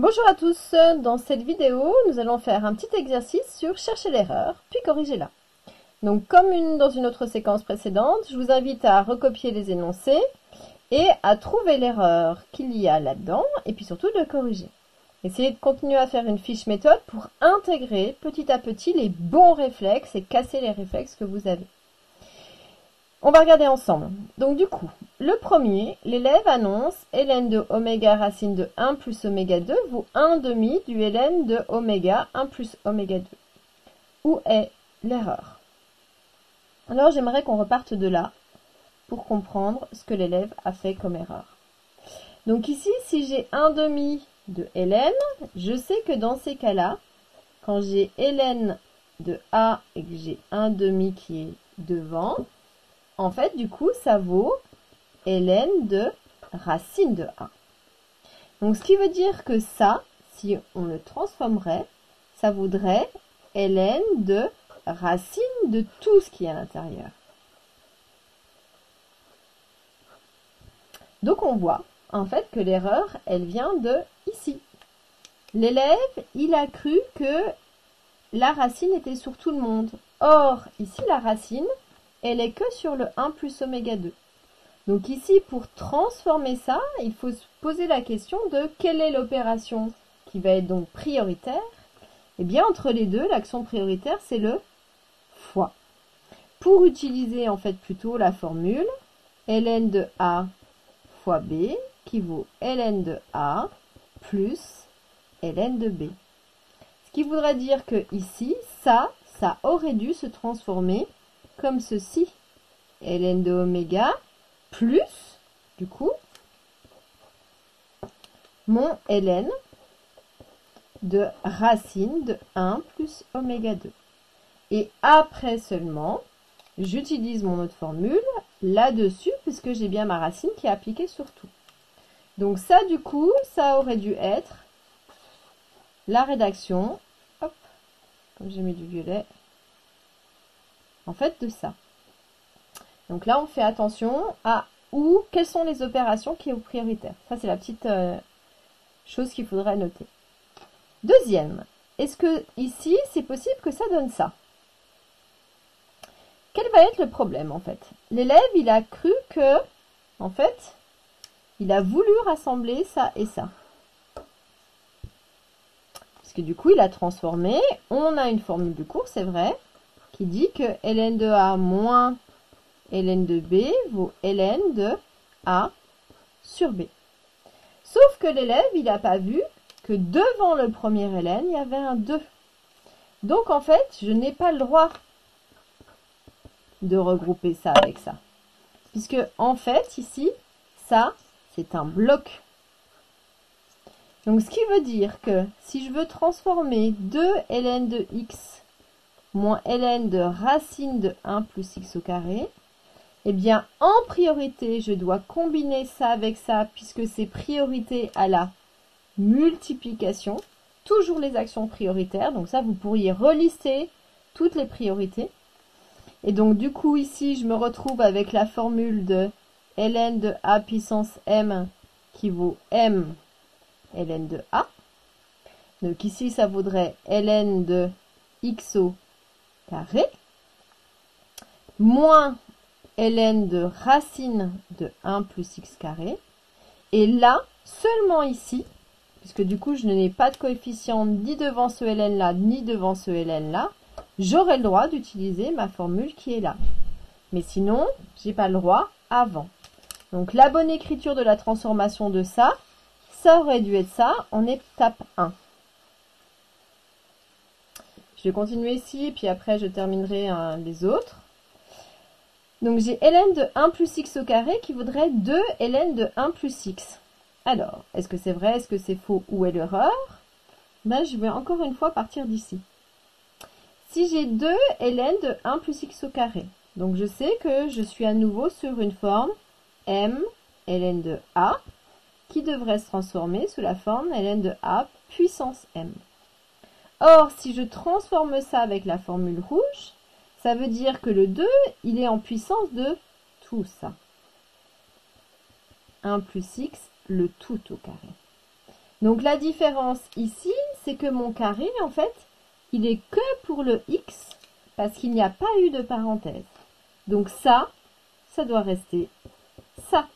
Bonjour à tous, dans cette vidéo, nous allons faire un petit exercice sur chercher l'erreur, puis corriger-la. Donc comme dans une autre séquence précédente, je vous invite à recopier les énoncés et à trouver l'erreur qu'il y a là-dedans, et puis surtout de le corriger. Essayez de continuer à faire une fiche méthode pour intégrer petit à petit les bons réflexes et casser les réflexes que vous avez. On va regarder ensemble. Donc du coup, le premier, l'élève annonce ln de oméga racine de 1 plus oméga 2 vaut 1 demi du ln de oméga 1 plus oméga 2. Où est l'erreur? Alors j'aimerais qu'on reparte de là pour comprendre ce que l'élève a fait comme erreur. Donc ici, si j'ai 1 demi de ln, je sais que dans ces cas-là, quand j'ai ln de a et que j'ai 1 demi qui est devant, en fait, du coup, ça vaut ln de racine de a. Donc, ce qui veut dire que ça, si on le transformerait, ça vaudrait ln de racine de tout ce qui est à l'intérieur. Donc, on voit, en fait, que l'erreur, elle vient de ici. L'élève, il a cru que la racine était sur tout le monde. Or, ici, la racine, elle est que sur le 1 plus oméga 2. Donc ici, pour transformer ça, il faut se poser la question de quelle est l'opération qui va être donc prioritaire. Eh bien, entre les deux, l'action prioritaire, c'est le fois. Pour utiliser en fait plutôt la formule ln de a fois b qui vaut ln de a plus ln de b. Ce qui voudrait dire que ici, ça aurait dû se transformer comme ceci, ln de oméga plus, du coup, mon ln de racine de 1 plus oméga 2. Et après seulement, j'utilise mon autre formule là-dessus, puisque j'ai bien ma racine qui est appliquée sur tout. Donc ça, du coup, ça aurait dû être la rédaction, hop, comme j'ai mis du violet, en fait de ça. Donc là, on fait attention à quelles sont les opérations qui sont prioritaires. Ça, c'est la petite chose qu'il faudrait noter. Deuxième, est-ce que ici, c'est possible que ça donne ça? Quel va être le problème, en fait? L'élève, il a cru que, en fait, il a voulu rassembler ça et ça. Parce que du coup, il a transformé. On a une formule de cours, c'est vrai, qui dit que ln de a moins ln de b vaut ln de a sur b. Sauf que l'élève, il n'a pas vu que devant le premier ln, il y avait un 2. Donc, en fait, je n'ai pas le droit de regrouper ça avec ça. Puisque, en fait, ici, ça, c'est un bloc. Donc, ce qui veut dire que si je veux transformer 2 ln de x moins ln de racine de 1 plus x au carré, eh bien, en priorité, je dois combiner ça avec ça, puisque c'est priorité à la multiplication. Toujours les actions prioritaires. Donc ça, vous pourriez relister toutes les priorités. Et donc, du coup, ici, je me retrouve avec la formule de ln de a puissance m qui vaut m ln de a. Donc ici, ça vaudrait ln de x au carré moins ln de racine de 1 plus x carré. Et là, seulement ici, puisque du coup, je n'ai pas de coefficient ni devant ce ln là, ni devant ce ln là, j'aurai le droit d'utiliser ma formule qui est là. Mais sinon, j'ai pas le droit avant. Donc, la bonne écriture de la transformation de ça aurait dû être ça en étape 1. Je vais continuer ici, et puis après, je terminerai les autres. Donc, j'ai ln de 1 plus x au carré qui vaudrait 2 ln de 1 plus x. Alors, est-ce que c'est vrai, est-ce que c'est faux, où est l'erreur? Ben, je vais encore une fois partir d'ici. Si j'ai 2 ln de 1 plus x au carré, donc je sais que je suis à nouveau sur une forme m ln de a qui devrait se transformer sous la forme ln de a puissance m. Or, si je transforme ça avec la formule rouge, ça veut dire que le 2, il est en puissance de tout ça. 1 plus x, le tout au carré. Donc la différence ici, c'est que mon carré, en fait, il est que pour le x, parce qu'il n'y a pas eu de parenthèse. Donc ça doit rester ça.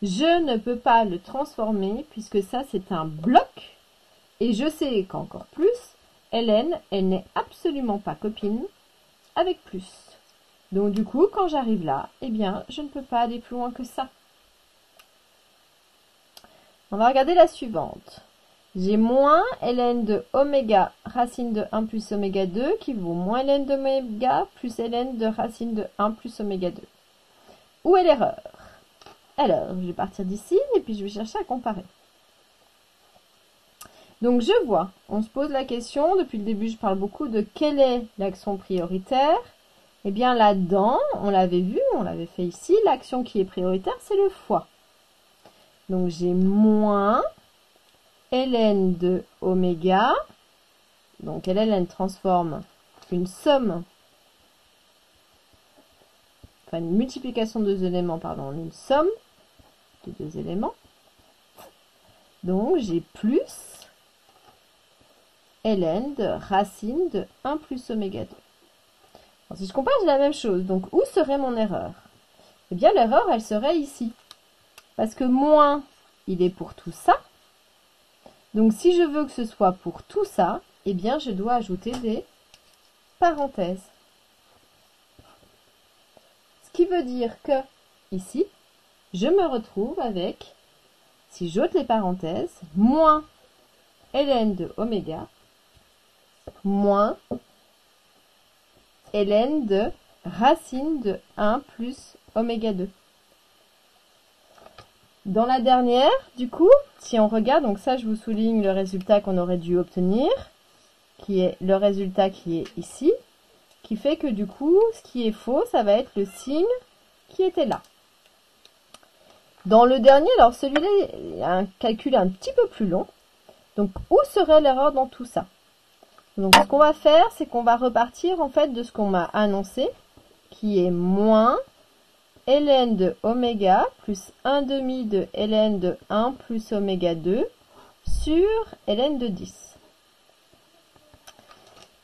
Je ne peux pas le transformer, puisque ça, c'est un bloc. Et je sais qu'encore plus, Hélène, elle n'est absolument pas copine avec plus. Donc du coup, quand j'arrive là, eh bien, je ne peux pas aller plus loin que ça. On va regarder la suivante. J'ai moins ln de oméga racine de 1 plus oméga 2 qui vaut moins ln d'oméga plus ln de racine de 1 plus oméga 2. Où est l'erreur? Alors, je vais partir d'ici et puis je vais chercher à comparer. Donc je vois, on se pose la question, depuis le début je parle beaucoup de quelle est l'action prioritaire. Eh bien là-dedans, on l'avait vu, on l'avait fait ici, l'action qui est prioritaire c'est le fois. Donc j'ai moins ln de oméga, donc ln transforme une somme, enfin une multiplication de deux éléments, pardon, en une somme de deux éléments. Donc j'ai plus ln de racine de 1 plus oméga 2. Alors, si je compare, j'ai la même chose. Donc où serait mon erreur? Eh bien l'erreur, elle serait ici. Parce que moins, il est pour tout ça. Donc si je veux que ce soit pour tout ça, eh bien je dois ajouter des parenthèses. Ce qui veut dire que, ici, je me retrouve avec, si j'ôte les parenthèses, moins ln de oméga, moins ln de racine de 1 plus oméga 2. Dans la dernière, du coup, si on regarde, donc ça je vous souligne le résultat qu'on aurait dû obtenir, qui est le résultat qui est ici, qui fait que du coup, ce qui est faux, ça va être le signe qui était là. Dans le dernier, alors celui-là, il y a un calcul un petit peu plus long. Donc, où serait l'erreur dans tout ça? Donc, ce qu'on va faire, c'est qu'on va repartir en fait de ce qu'on m'a annoncé, qui est moins ln de oméga plus 1 demi de ln de 1 plus oméga 2 sur ln de 10.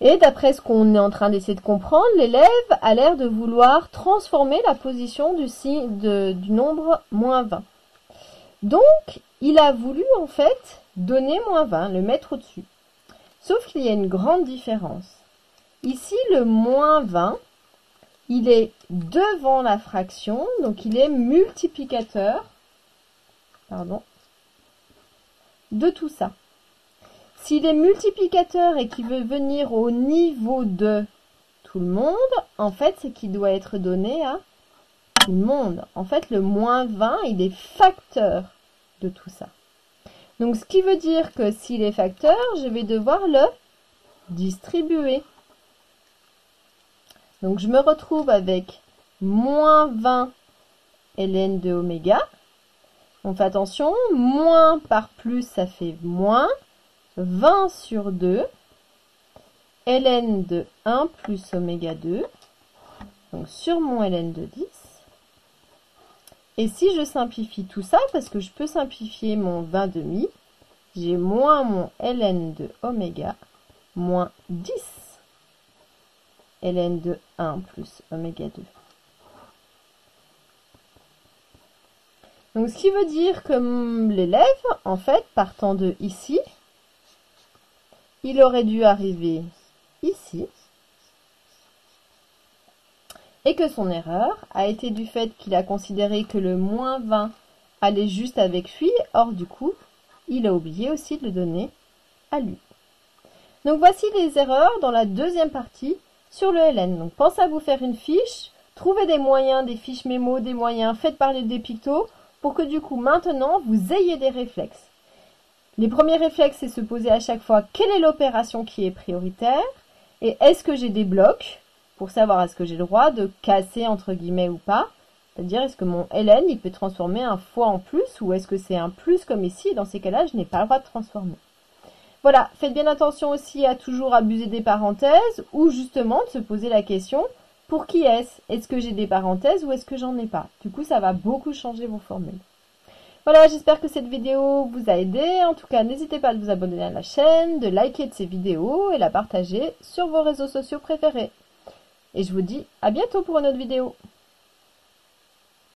Et d'après ce qu'on est en train d'essayer de comprendre, l'élève a l'air de vouloir transformer la position du nombre moins 20. Donc, il a voulu en fait donner moins 20, le mettre au-dessus. Sauf qu'il y a une grande différence. Ici, le moins 20, il est devant la fraction, donc il est multiplicateur, de tout ça. S'il est multiplicateur et qu'il veut venir au niveau de tout le monde, en fait, c'est qu'il doit être donné à tout le monde. En fait, le moins 20, il est facteur de tout ça. Donc, ce qui veut dire que s'il est facteur, je vais devoir le distribuer. Donc, je me retrouve avec moins 20 ln de oméga. On fait attention, moins par plus, ça fait moins. 20 sur 2, ln de 1 plus oméga 2, donc sur mon ln de 10. Et si je simplifie tout ça, parce que je peux simplifier mon 20 demi, j'ai moins mon ln de oméga, moins 10 ln de 1 plus oméga 2. Donc ce qui veut dire que l'élève, en fait, partant de ici, il aurait dû arriver ici et que son erreur a été du fait qu'il a considéré que le moins 20 allait juste avec lui, or du coup, il a oublié aussi de le donner à lui. Donc voici les erreurs dans la deuxième partie sur le LN. Donc pensez à vous faire une fiche, trouvez des moyens, des fiches mémo, des moyens, faites parler des pictos pour que du coup maintenant vous ayez des réflexes. Les premiers réflexes, c'est se poser à chaque fois quelle est l'opération qui est prioritaire et est-ce que j'ai des blocs pour savoir est-ce que j'ai le droit de casser entre guillemets ou pas. C'est-à-dire est-ce que mon ln il peut transformer un fois en plus ou est-ce que c'est un plus comme ici et dans ces cas-là je n'ai pas le droit de transformer. Voilà, faites bien attention aussi à toujours abuser des parenthèses ou justement de se poser la question pour qui est-ce? Est-ce que j'ai des parenthèses ou est-ce que j'en ai pas? Du coup ça va beaucoup changer vos formules. Voilà, j'espère que cette vidéo vous a aidé. En tout cas, n'hésitez pas à vous abonner à la chaîne, de liker de ces vidéos et la partager sur vos réseaux sociaux préférés. Et je vous dis à bientôt pour une autre vidéo.